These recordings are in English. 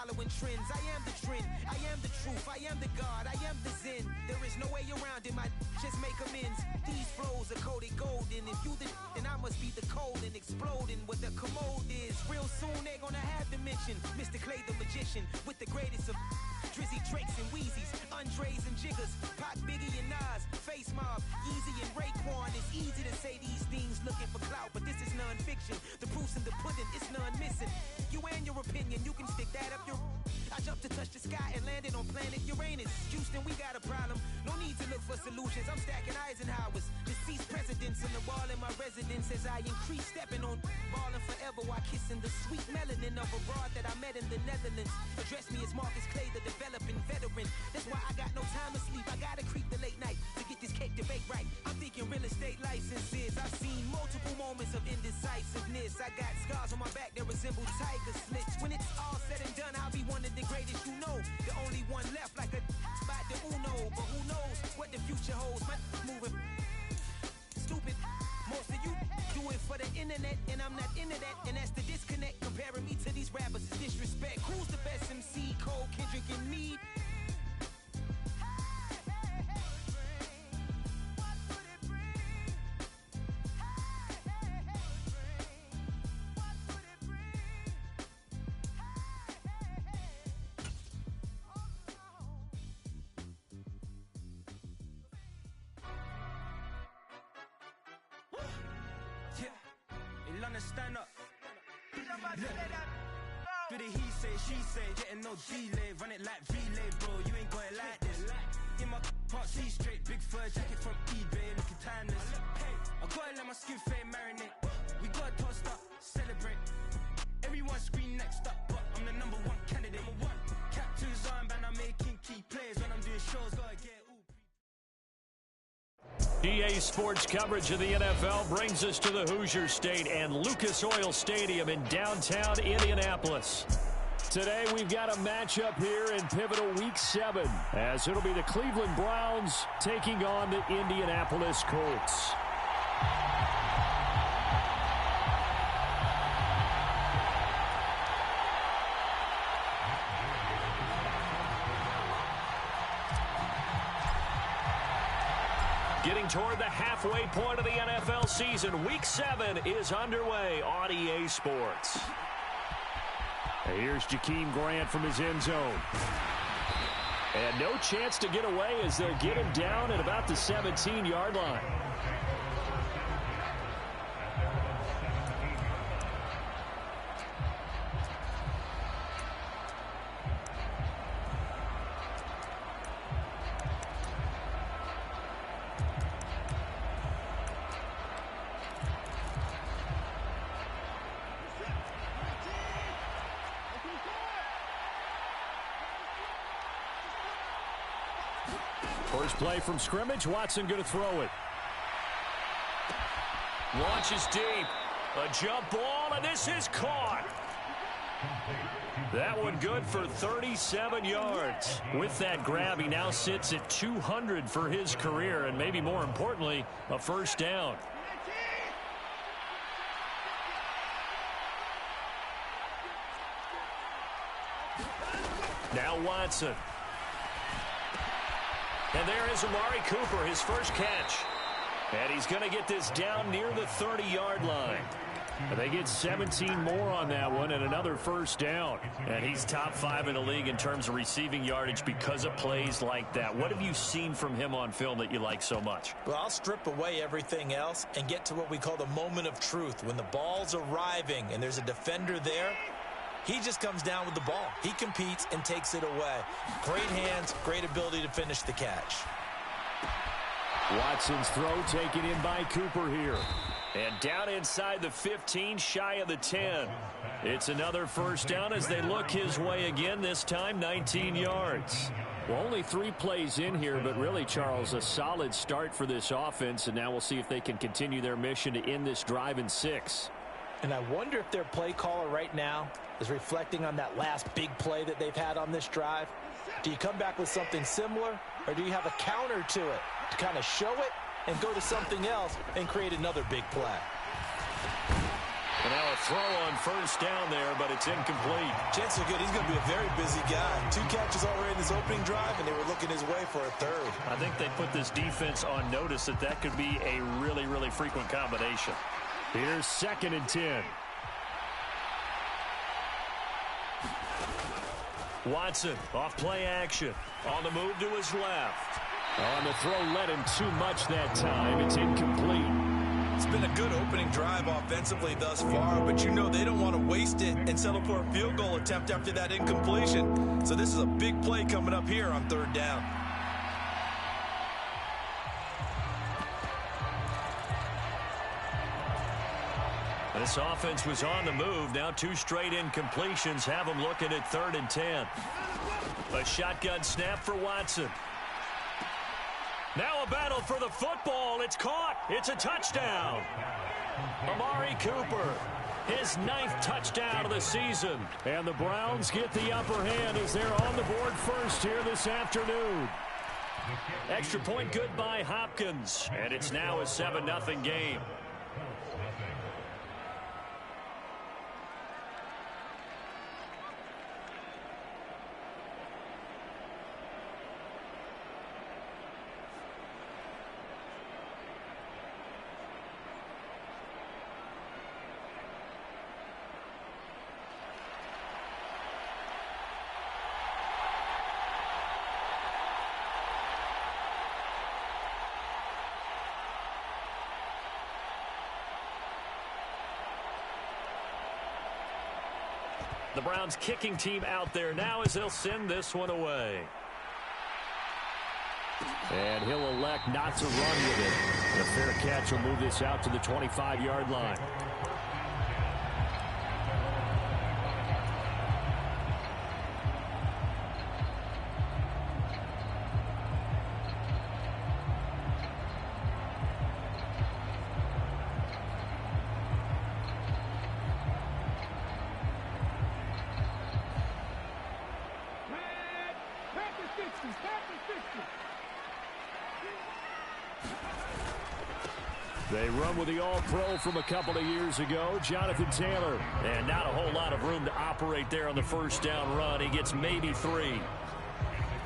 following trends. I am the trend, I am the truth, I am the God, I am the Zen. There is no way around it, my just make amends. These flows are coated golden. If you the then I must be the cold and exploding what the commode is. Real soon they gonna have to mention Mr. Clay the magician with the greatest of Drizzy Drakes and Wheezies, Andres and Jiggers, Pac, Biggie and Nas, Face Mob, Yeezy and Raekwon. It's easy to say these things looking for clout, but this is non-fiction. The proof's in the pudding, it's none missing. You and your opinion, you can stick that up your... I jumped to touch the sky and landed on planet Uranus. Houston, we got a problem. No need to look for solutions. I'm stacking Eisenhowers. Deceased presidents on the wall in my residence as I increase stepping on balling forever while kissing the sweet melanin of a broad that I met in the Netherlands. Address me as Marcus Clay, the developing veteran. That's why I got no time to sleep. I gotta creep the late night to get this cake debate right. I'm thinking real estate licenses. I've seen multiple moments of indecisiveness. I got scars on my back that resemble tiger slits. When it's all said and done, I'll be one of the greatest you know. The only one left like a by the Uno. But who knows what the future holds? My moving stupid. Most of you do it for the internet, and I'm not into that. And that's the disconnect. Comparing me to these rappers is disrespect. Who's the best MC? Cole, Kendrick, and Meade? Stand up. Do the he say, she say, getting no delay. Run it like relay, bro. You ain't got it like this. In my can't see straight. Big fur jacket from eBay, looking timeless. I gotta let my skin fade marinate. We gotta toast up, celebrate. Everyone scream next up, but I'm the number one candidate. Captain's armband, I'm making key plays when I'm doing shows. Gotta get EA Sports coverage of the NFL brings us to the Hoosier State and Lucas Oil Stadium in downtown Indianapolis. Today we've got a matchup here in pivotal Week 7, as it'll be the Cleveland Browns taking on the Indianapolis Colts. Getting toward the halfway point of the NFL season, Week 7 is underway on EA Sports. Here's Jakeem Grant from his end zone. And no chance to get away as they'll get him down at about the 17-yard line. First play from scrimmage, Watson going to throw it. Launches deep. A jump ball, and this is caught. That one good for 37 yards. With that grab, he now sits at 200 for his career, and maybe more importantly, a first down. Now Watson. And there is Amari Cooper, his first catch. And he's going to get this down near the 30-yard line. And they get 17 more on that one and another first down. And he's top 5 in the league in terms of receiving yardage because of plays like that. What have you seen from him on film that you like so much? Well, I'll strip away everything else and get to what we call the moment of truth. When the ball's arriving and there's a defender there, he just comes down with the ball. He competes and takes it away. Great hands, great ability to finish the catch. Watson's throw taken in by Cooper here. And down inside the 15, shy of the 10. It's another first down as they look his way again, this time 19 yards. Well, only 3 plays in here, but really, Charles, a solid start for this offense. And now we'll see if they can continue their mission to end this drive in 6. And I wonder if their play caller right now is reflecting on that last big play that they've had on this drive. Do you come back with something similar, or do you have a counter to it to kind of show it and go to something else and create another big play? And now a throw on first down there, but it's incomplete. Chances are good. He's going to be a very busy guy. 2 catches already in this opening drive, and they were looking his way for a third. I think they put this defense on notice that that could be a really, really frequent combination. Here's 2nd and 10. Watson off play action. On the move to his left. On the throw, led him too much that time. It's incomplete. It's been a good opening drive offensively thus far, but you know they don't want to waste it and settle for a field goal attempt after that incompletion. So this is a big play coming up here on 3rd down. This offense was on the move. Now 2 straight incompletions have them looking at 3rd and 10. A shotgun snap for Watson. Now a battle for the football. It's caught. It's a touchdown. Amari Cooper, his 9th touchdown of the season. And the Browns get the upper hand as they're on the board first here this afternoon. Extra point good by Hopkins. And it's now a 7-0 game. The Browns kicking team out there now as they'll send this one away. And he'll elect not to run with it. And a fair catch will move this out to the 25-yard line. They run with the All-Pro from a couple of years ago, Jonathan Taylor. And not a whole lot of room to operate there on the first down run. He gets maybe 3.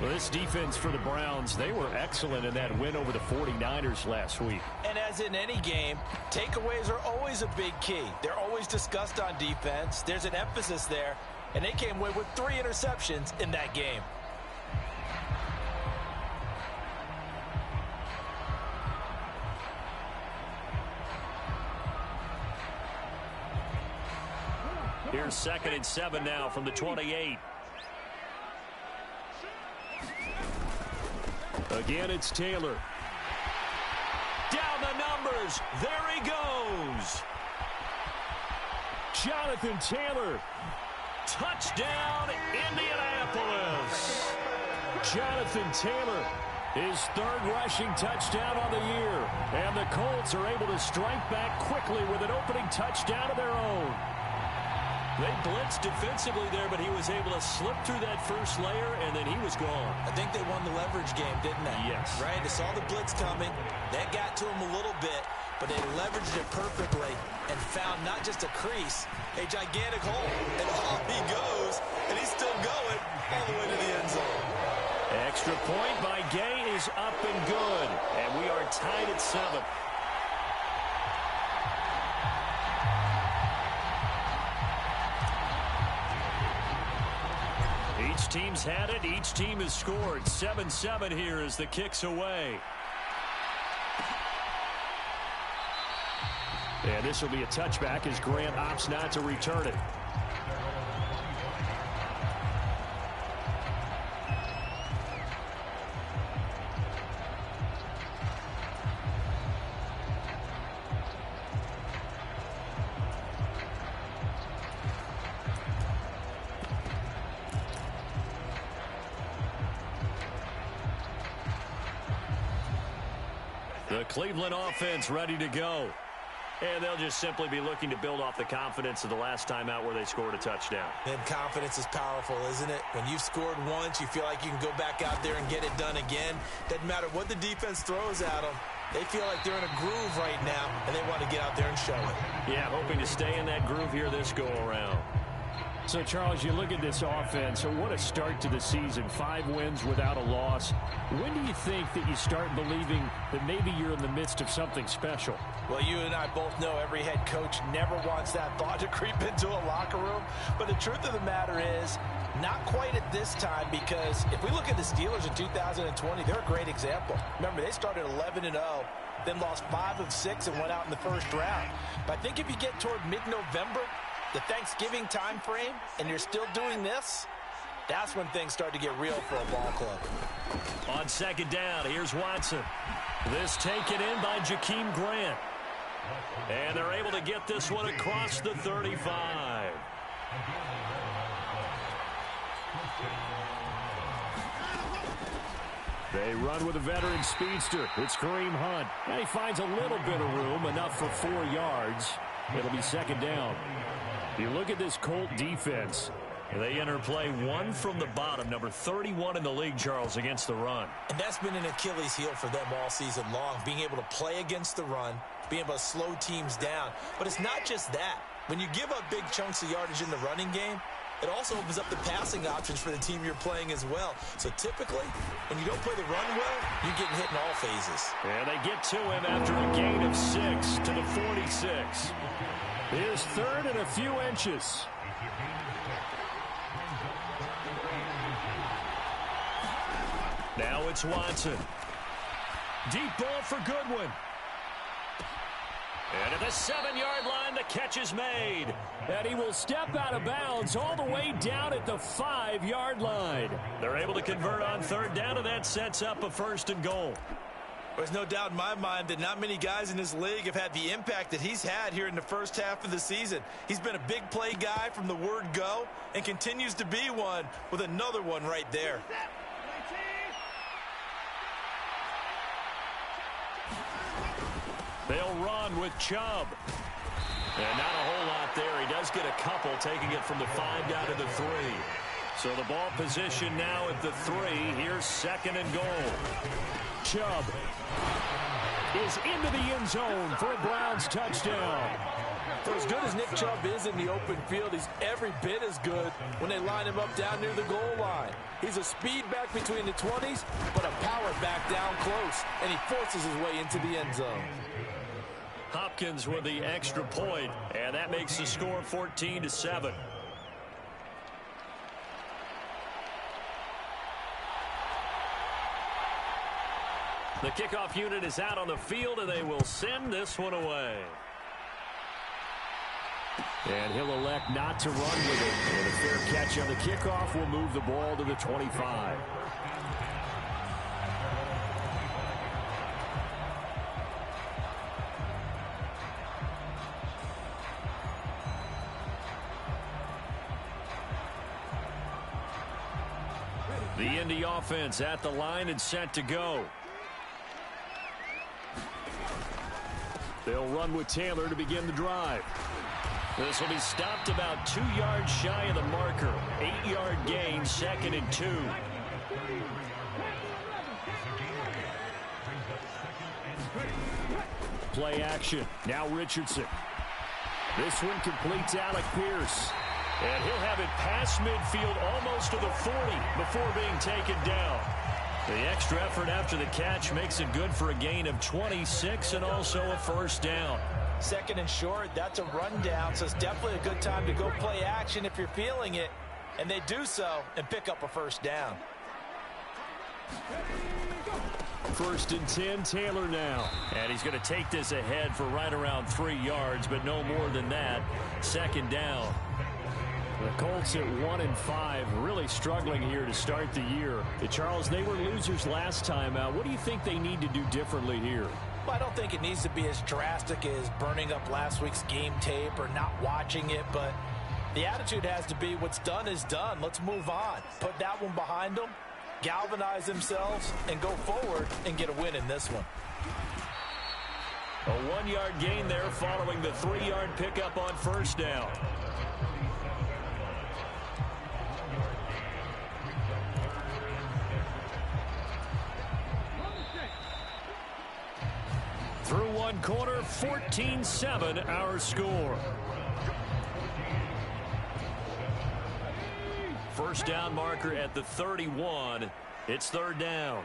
Well, this defense for the Browns, they were excellent in that win over the 49ers last week. And as in any game, takeaways are always a big key. They're always discussed on defense. There's an emphasis there, and they came away with 3 interceptions in that game. Here's 2nd and 7 now from the 28. Again, it's Taylor. Down the numbers. There he goes. Jonathan Taylor. Touchdown, Indianapolis. Jonathan Taylor, his 3rd rushing touchdown on the year. And the Colts are able to strike back quickly with an opening touchdown of their own. They blitzed defensively there, but he was able to slip through that first layer, and then he was gone. I think they won the leverage game, didn't they? Yes. Right? They saw the blitz coming. That got to him a little bit, but they leveraged it perfectly and found not just a crease, a gigantic hole. And off he goes, and he's still going all the way to the end zone. Extra point by Gay is up and good, and we are tied at 7. Each team's had it. Each team has scored. 7-7 here as the kick's away. And this will be a touchback as Grant opts not to return it. The Cleveland offense ready to go. And they'll just simply be looking to build off the confidence of the last time out where they scored a touchdown. And confidence is powerful, isn't it? When you've scored once, you feel like you can go back out there and get it done again. Doesn't matter what the defense throws at them. They feel like they're in a groove right now, and they want to get out there and show it. Yeah, hoping to stay in that groove here this go-around. So, Charles, you look at this offense, so what a start to the season. 5 wins without a loss. When do you think that you start believing that maybe you're in the midst of something special? Well, you and I both know every head coach never wants that thought to creep into a locker room. But the truth of the matter is, not quite at this time, because if we look at the Steelers in 2020, they're a great example. Remember, they started 11-0, then lost 5 of 6 and went out in the first round. But I think if you get toward mid-November, the Thanksgiving time frame, and you're still doing this, that's when things start to get real for a ball club. On second down, here's Watson. This taken in by Jakeem Grant. And they're able to get this one across the 35. They run with a veteran speedster. It's Kareem Hunt. And he finds a little bit of room, enough for 4 yards. It'll be second down. You look at this Colt defense. They enter play 1 from the bottom, number 31 in the league, Charles, against the run. And that's been an Achilles heel for them all season long, being able to play against the run, being able to slow teams down. But it's not just that. When you give up big chunks of yardage in the running game, it also opens up the passing options for the team you're playing as well. So typically, when you don't play the run well, you're getting hit in all phases. And they get to him after a gain of 6 to the 46. His third and a few inches. Now it's Watson. Deep ball for Goodwin. And at the 7-yard line, the catch is made. And he will step out of bounds all the way down at the 5-yard line. They're able to convert on third down, and that sets up a 1st and goal. There's no doubt in my mind that not many guys in this league have had the impact that he's had here in the first half of the season. He's been a big play guy from the word go and continues to be one with another one right there. They'll run with Chubb. And not a whole lot there. He does get a couple, taking it from the 5 down to the 3. So the ball position now at the 3. Here's 2nd and goal. Chubb is into the end zone for a Browns touchdown. For as good as Nick Chubb is in the open field, he's every bit as good when they line him up down near the goal line. He's a speed back between the 20s, but a power back down close, and he forces his way into the end zone. Hopkins with the extra point, and that makes the score 14-7. The kickoff unit is out on the field, and they will send this one away. And he'll elect not to run with it. And a fair catch on the kickoff will move the ball to the 25. The Indy offense at the line and set to go. They'll run with Taylor to begin the drive. This will be stopped about 2 yards shy of the marker. 8-yard gain, 2nd and 2. Play action. Now Richardson. This one completes Alec Pierce. And he'll have it past midfield almost to the 40 before being taken down. The extra effort after the catch makes it good for a gain of 26 and also a 1st down. 2nd and short, that's a rundown, so it's definitely a good time to go play action if you're feeling it. And they do so and pick up a 1st down. 1st and 10, Taylor now. And he's going to take this ahead for right around 3 yards, but no more than that. 2nd down. The Colts at 1-5, really struggling here to start the year. Charles, they were losers last time out. What do you think they need to do differently here? Well, I don't think it needs to be as drastic as burning up last week's game tape or not watching it, but the attitude has to be what's done is done. Let's move on. Put that one behind them, galvanize themselves, and go forward and get a win in this one. A 1-yard gain there following the 3-yard pickup on 1st down. Through one quarter, 14-7 our score. First down marker at the 31. It's third down.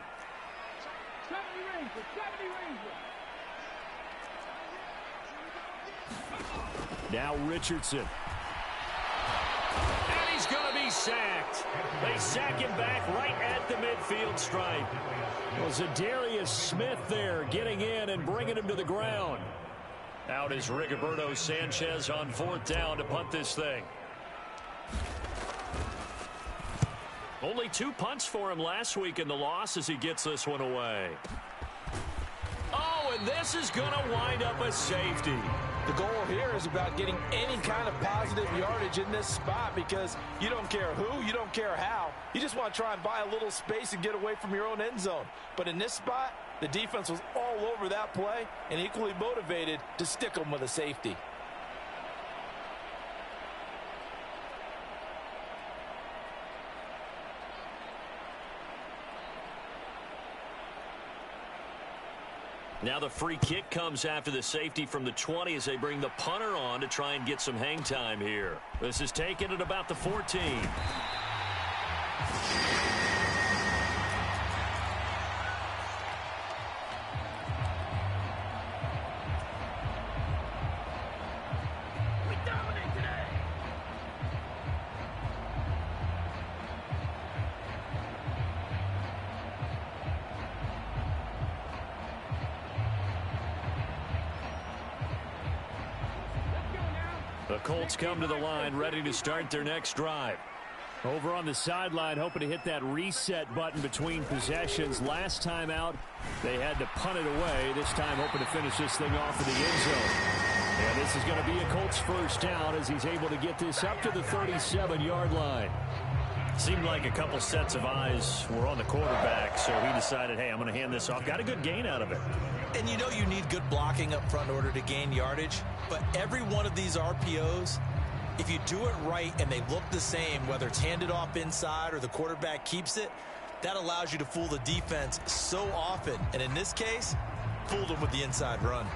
Now Richardson. And he's going to be sacked. They sack him back right at the midfield stripe. Well, Zadarius Smith there getting in and bringing him to the ground. Out is Rigoberto Sanchez on fourth down to punt this thing. Only 2 punts for him last week in the loss as he gets this one away. Oh, and this is going to wind up a safety. The goal here is about getting any kind of positive yardage in this spot because you don't care who, you don't care how. You just want to try and buy a little space and get away from your own end zone. But in this spot, the defense was all over that play and equally motivated to stick them with a safety. Now the free kick comes after the safety from the 20 as they bring the punter on to try and get some hang time here. This is taken at about the 14. The Colts come to the line, ready to start their next drive. Over on the sideline, hoping to hit that reset button between possessions. Last time out, they had to punt it away. This time, hoping to finish this thing off in the end zone. And this is going to be a Colts first down as he's able to get this up to the 37-yard line. Seemed like a couple sets of eyes were on the quarterback, so he decided, hey, I'm going to hand this off. Got a good gain out of it. And you know you need good blocking up front in order to gain yardage, but every one of these RPOs, if you do it right and they look the same, whether it's handed off inside or the quarterback keeps it, that allows you to fool the defense so often. And in this case, fooled them with the inside run.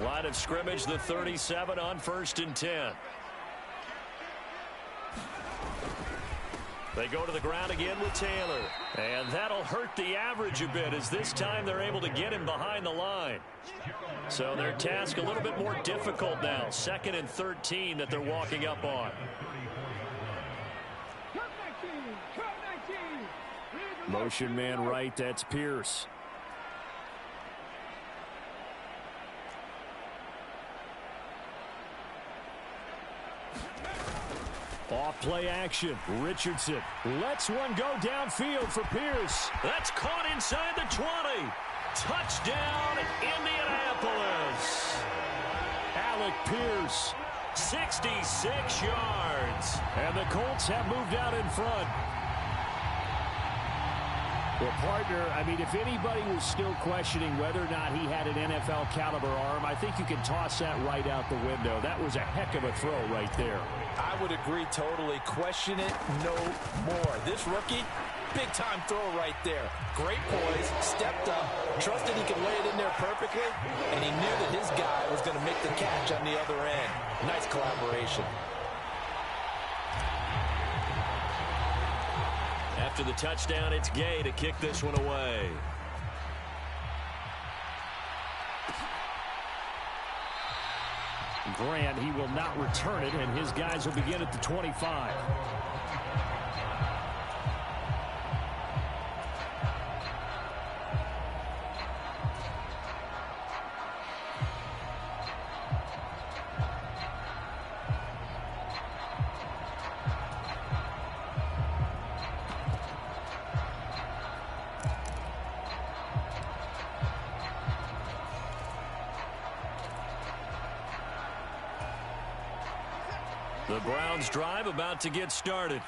Line of scrimmage, the 37 on 1st and 10. They go to the ground again with Taylor. And that'll hurt the average a bit as this time they're able to get him behind the line. So their task a little bit more difficult now. 2nd and 13 that they're walking up on. Motion man right, that's Pierce. Off play action. Richardson lets one go downfield for Pierce. That's caught inside the 20. Touchdown, Indianapolis. Alec Pierce. 66 yards. And the Colts have moved out in front. Well, partner, I mean, if anybody was still questioning whether or not he had an NFL caliber arm, I think you can toss that right out the window. That was a heck of a throw right there. I would agree totally. Question it no more. This rookie, big-time throw right there. Great poise, stepped up, trusted he could lay it in there perfectly, and he knew that his guy was going to make the catch on the other end. Nice collaboration. After the touchdown, it's Gay to kick this one away. Grant, he will not return it, and his guys will begin at the 25. The Browns drive about to get started.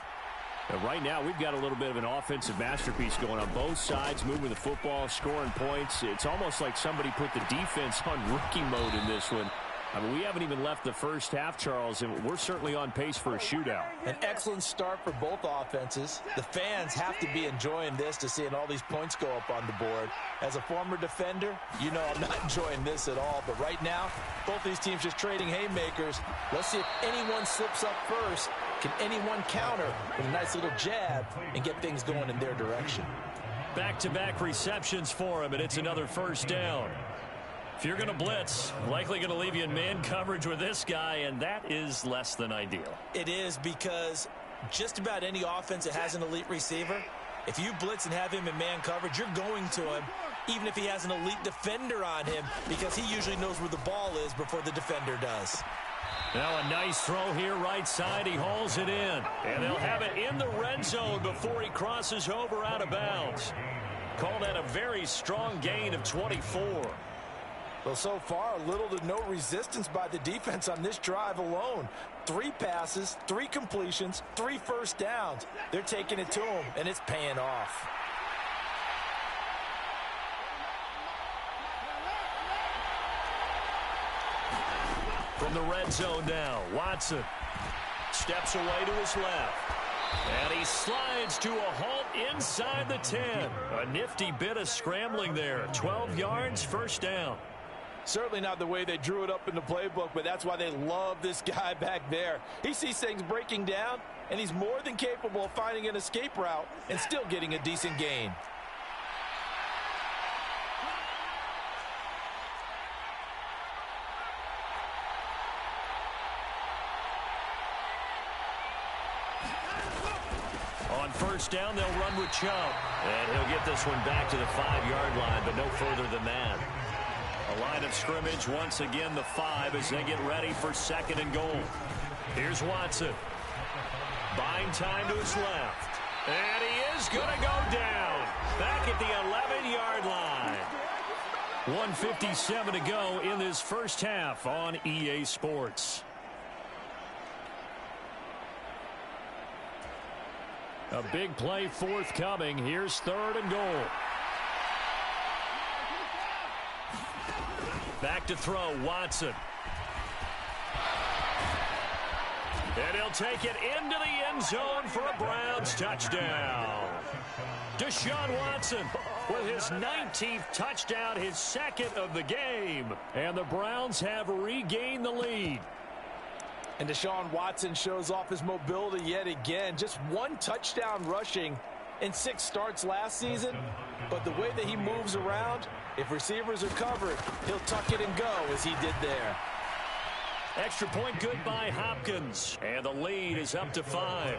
And right now, we've got a little bit of an offensive masterpiece going on both sides, moving the football, scoring points. It's almost like somebody put the defense on rookie mode in this one. I mean, we haven't even left the first half, Charles, and we're certainly on pace for a shootout. An excellent start for both offenses. The fans have to be enjoying this to seeing all these points go up on the board. As a former defender, you know I'm not enjoying this at all. But right now, both these teams just trading haymakers. Let's see if anyone slips up first. Can anyone counter with a nice little jab and get things going in their direction? Back-to-back receptions for him, and it's another first down. If you're going to blitz, likely going to leave you in man coverage with this guy, and that is less than ideal. It is, because just about any offense that has an elite receiver, if you blitz and have him in man coverage, you're going to him, even if he has an elite defender on him, because he usually knows where the ball is before the defender does. Now a nice throw here right side. He hauls it in, and they'll have it in the red zone before he crosses over out of bounds. Call that a very strong gain of 24. Well, so far, little to no resistance by the defense on this drive alone. 3 passes, 3 completions, 3 first downs. They're taking it to him, and it's paying off. From the red zone now, Watson steps away to his left. And he slides to a halt inside the 10. A nifty bit of scrambling there. 12 yards, first down. Certainly not the way they drew it up in the playbook, but that's why they love this guy back there. He sees things breaking down, and he's more than capable of finding an escape route and still getting a decent gain. On first down, they'll run with Chubb. And he'll get this one back to the 5-yard line, but no further than that. A line of scrimmage, once again, the 5 as they get ready for second and goal. Here's Watson. Buying time to his left. And he is going to go down. Back at the 11-yard line. 1:57 to go in this first half on EA Sports. A big play forthcoming. Here's third and goal. Back to throw, Watson. And he'll take it into the end zone for a Browns touchdown. Deshaun Watson with his 19th touchdown, his second of the game. And the Browns have regained the lead. And Deshaun Watson shows off his mobility yet again. Just 1 touchdown rushing in 6 starts last season. But the way that he moves around, if receivers are covered, he'll tuck it and go as he did there. Extra point good by Hopkins. And the lead is up to 5.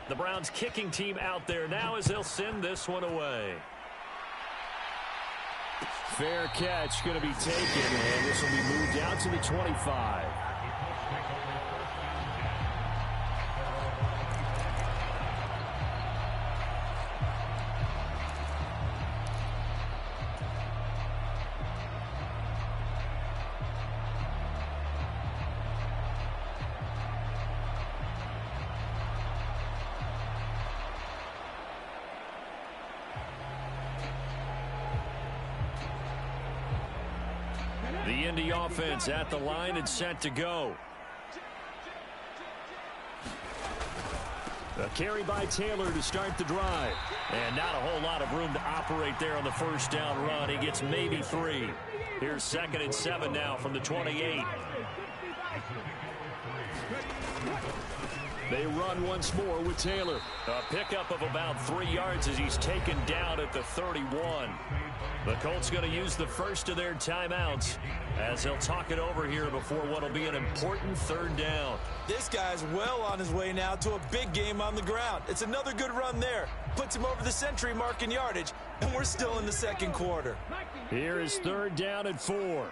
The Browns kicking team out there now as they'll send this one away. Fair catch going to be taken, and this will be moved out to the 25. The Indy offense at the line and set to go. A carry by Taylor to start the drive. And not a whole lot of room to operate there on the first down run. He gets maybe 3. Here's 2nd and 7 now from the 28. They run once more with Taylor. A pickup of about 3 yards as he's taken down at the 31. The Colts going to use the first of their timeouts as they'll talk it over here before what will be an important 3rd down. This guy's well on his way now to a big game on the ground. It's another good run there. Puts him over the century mark in yardage, and we're still in the 2nd quarter. Here is 3rd down and 4.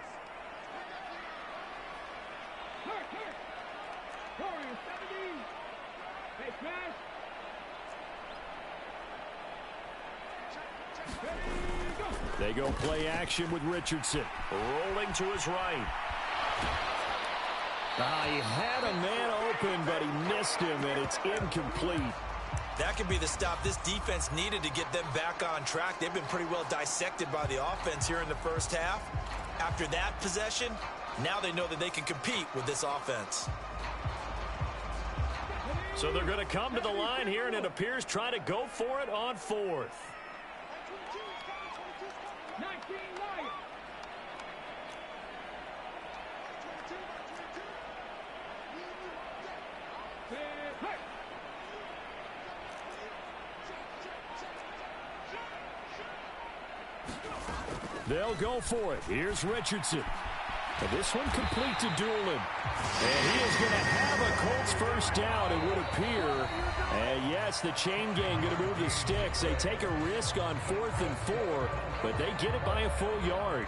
They go play action with Richardson. Rolling to his right. He had a man open, but he missed him, and it's incomplete. That could be the stop this defense needed to get them back on track. They've been pretty well dissected by the offense here in the first half. After that possession, now they know that they can compete with this offense. So they're going to come to the line here, and it appears trying to go for it on fourth. They'll go for it. Here's Richardson. And this one complete to Doolin. And he is going to have a Colts first down, it would appear. And yes, the chain gang going to move the sticks. They take a risk on 4th and 4, but they get it by a full yard.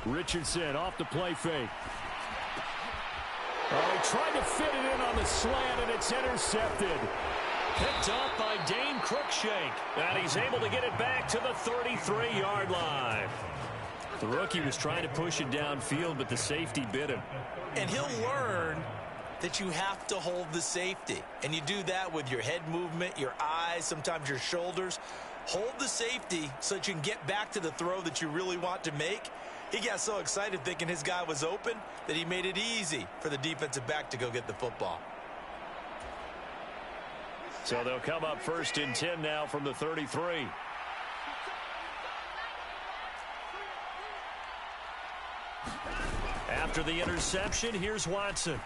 Richardson off the play fake. He tried to fit it in on the slant, and it's intercepted. Picked off by Dane Cruikshank. And he's able to get it back to the 33-yard line. The rookie was trying to push it downfield, but the safety bit him. And he'll learn that you have to hold the safety. And you do that with your head movement, your eyes, sometimes your shoulders. Hold the safety so that you can get back to the throw that you really want to make. He got so excited thinking his guy was open that he made it easy for the defensive back to go get the football. So they'll come up 1st and 10 now from the 33. After the interception, here's Watson.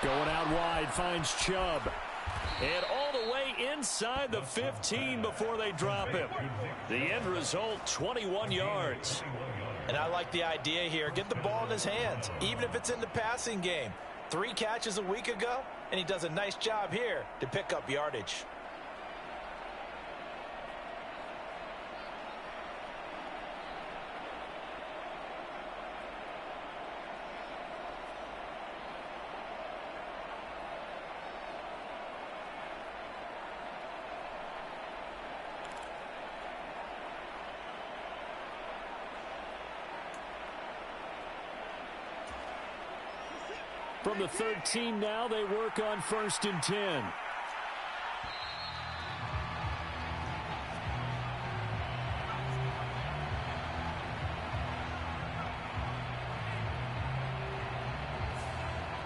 Going out wide, finds Chubb. And all the way inside the 15 before they drop him. The end result, 21 yards. And I like the idea here. Get the ball in his hands, even if it's in the passing game. 3 catches a week ago, and he does a nice job here to pick up yardage. From the 13 now, they work on 1st and 10.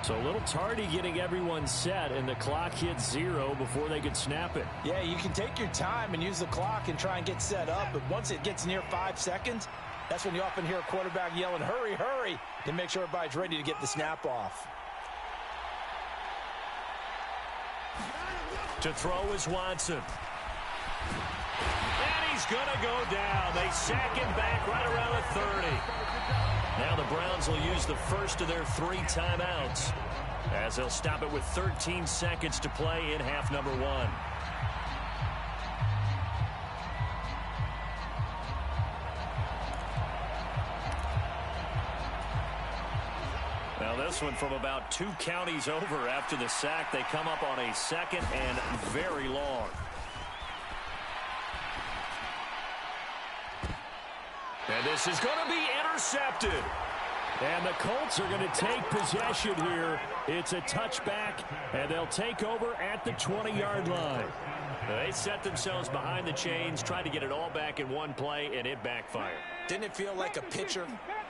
So a little tardy getting everyone set, and the clock hits 0 before they could snap it. Yeah, you can take your time and use the clock and try and get set up, but once it gets near 5 seconds, that's when you often hear a quarterback yelling, hurry, hurry, to make sure everybody's ready to get the snap off. To throw is Watson. And he's going to go down. They sack him back right around the 30. Now the Browns will use the first of their 3 timeouts, as they'll stop it with 13 seconds to play in half number 1. Now this one from about 2 counties over after the sack. They come up on a 2nd and very long. And this is going to be intercepted. And the Colts are going to take possession here. It's a touchback, and they'll take over at the 20-yard line. They set themselves behind the chains, tried to get it all back in one play, and it backfired. Didn't it feel like a pitcher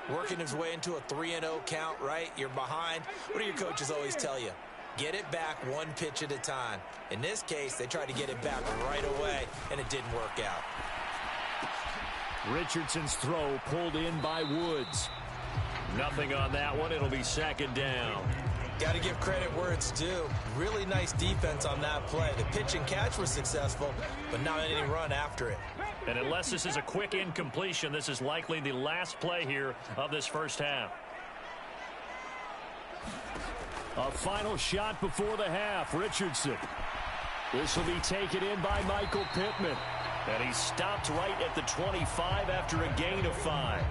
working his way into a 3-0 count, right? You're behind. What do your coaches always tell you? Get it back one pitch at a time. In this case, they tried to get it back right away, and it didn't work out. Richardson's throw pulled in by Woods. Nothing on that one. It'll be second down. Got to give credit where it's due. Really nice defense on that play. The pitch and catch was successful, but not any run after it. And unless this is a quick incompletion, this is likely the last play here of this first half. A final shot before the half. Richardson. This will be taken in by Michael Pittman. And he stopped right at the 25 after a gain of 5.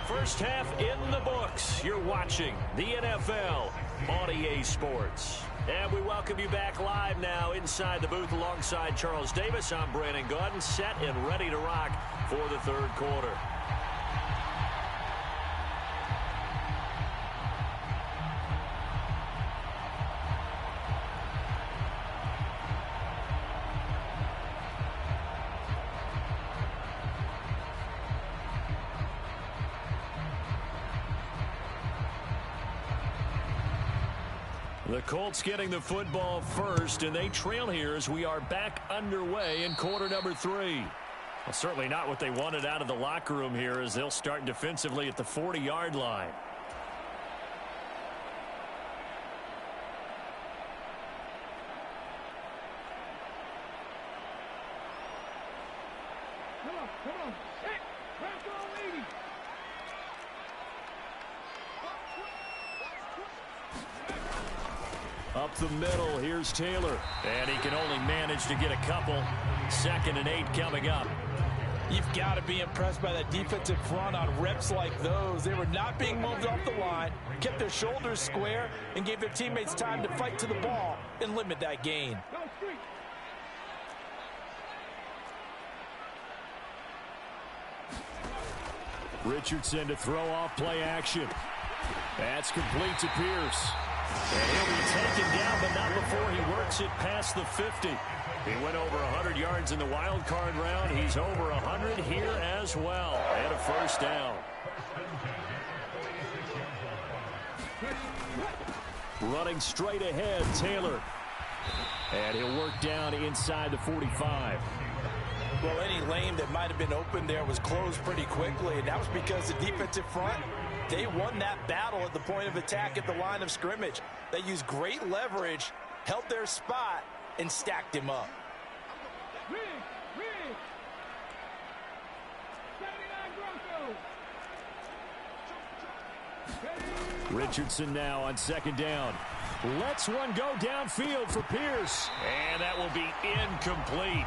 First half in the books. You're watching the NFL on EA Sports. And we welcome you back live now inside the booth alongside Charles Davis. I'm Brandon Gaudin, set and ready to rock for the third quarter. The Colts getting the football first, and they trail here as we are back underway in quarter number 3. Well, certainly not what they wanted out of the locker room here as they'll start defensively at the 40-yard line. Come on. Hey, press on, lady. Up the middle, here's Taylor. And he can only manage to get a couple. 2nd and 8 coming up. You've got to be impressed by that defensive front on reps like those. They were not being moved off the line, kept their shoulders square, and gave their teammates time to fight to the ball and limit that gain. Richardson to throw off play action. That's complete to Pierce. And he'll be taken down, but not before he works it past the 50. He went over 100 yards in the wild card round. He's over 100 here as well. And a first down. Running straight ahead, Taylor. And he'll work down inside the 45. Well, any lane that might have been open there was closed pretty quickly, and that was because the defensive front, they won that battle at the point of attack at the line of scrimmage. They used great leverage, held their spot, and stacked him up. Richardson now on 2nd down. Lets one go downfield for Pierce. And that will be incomplete.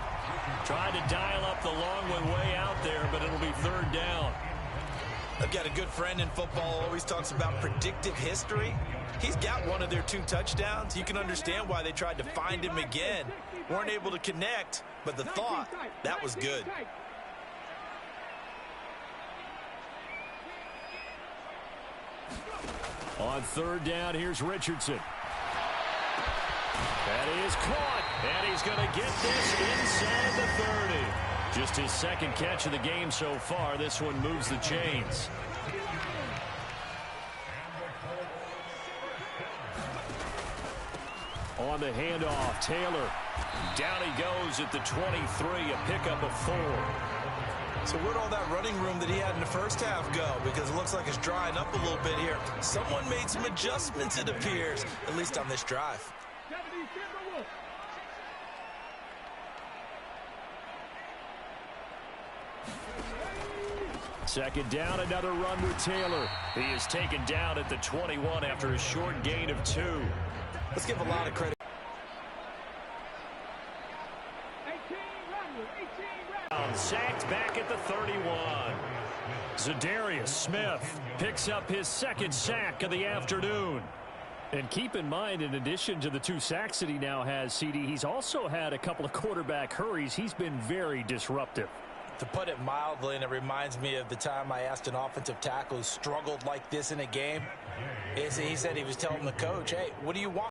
Tried to dial up the long one way out there, but it'll be 3rd down. I've got a good friend in football, always talks about predictive history. He's got one of their 2 touchdowns. You can understand why they tried to find him again. Weren't able to connect, but the thought, that was good. On 3rd down, here's Richardson. That is caught, and he's going to get this inside the 30. Just his 2nd catch of the game so far. This one moves the chains. On the handoff, Taylor. Down he goes at the 23, a pickup of 4. So where'd all that running room that he had in the first half go? Because it looks like it's drying up a little bit here. Someone made some adjustments, it appears, at least on this drive. 2nd down, another run with Taylor. He is taken down at the 21 after a short gain of 2. Let's give a lot of credit. Sacked back at the 31. Zadarius Smith picks up his 2nd sack of the afternoon. And keep in mind, in addition to the 2 sacks that he now has, CD, he's also had a couple of quarterback hurries. He's been very disruptive. To put it mildly, and it reminds me of the time I asked an offensive tackle who struggled like this in a game, he said he was telling the coach, hey, what do you want?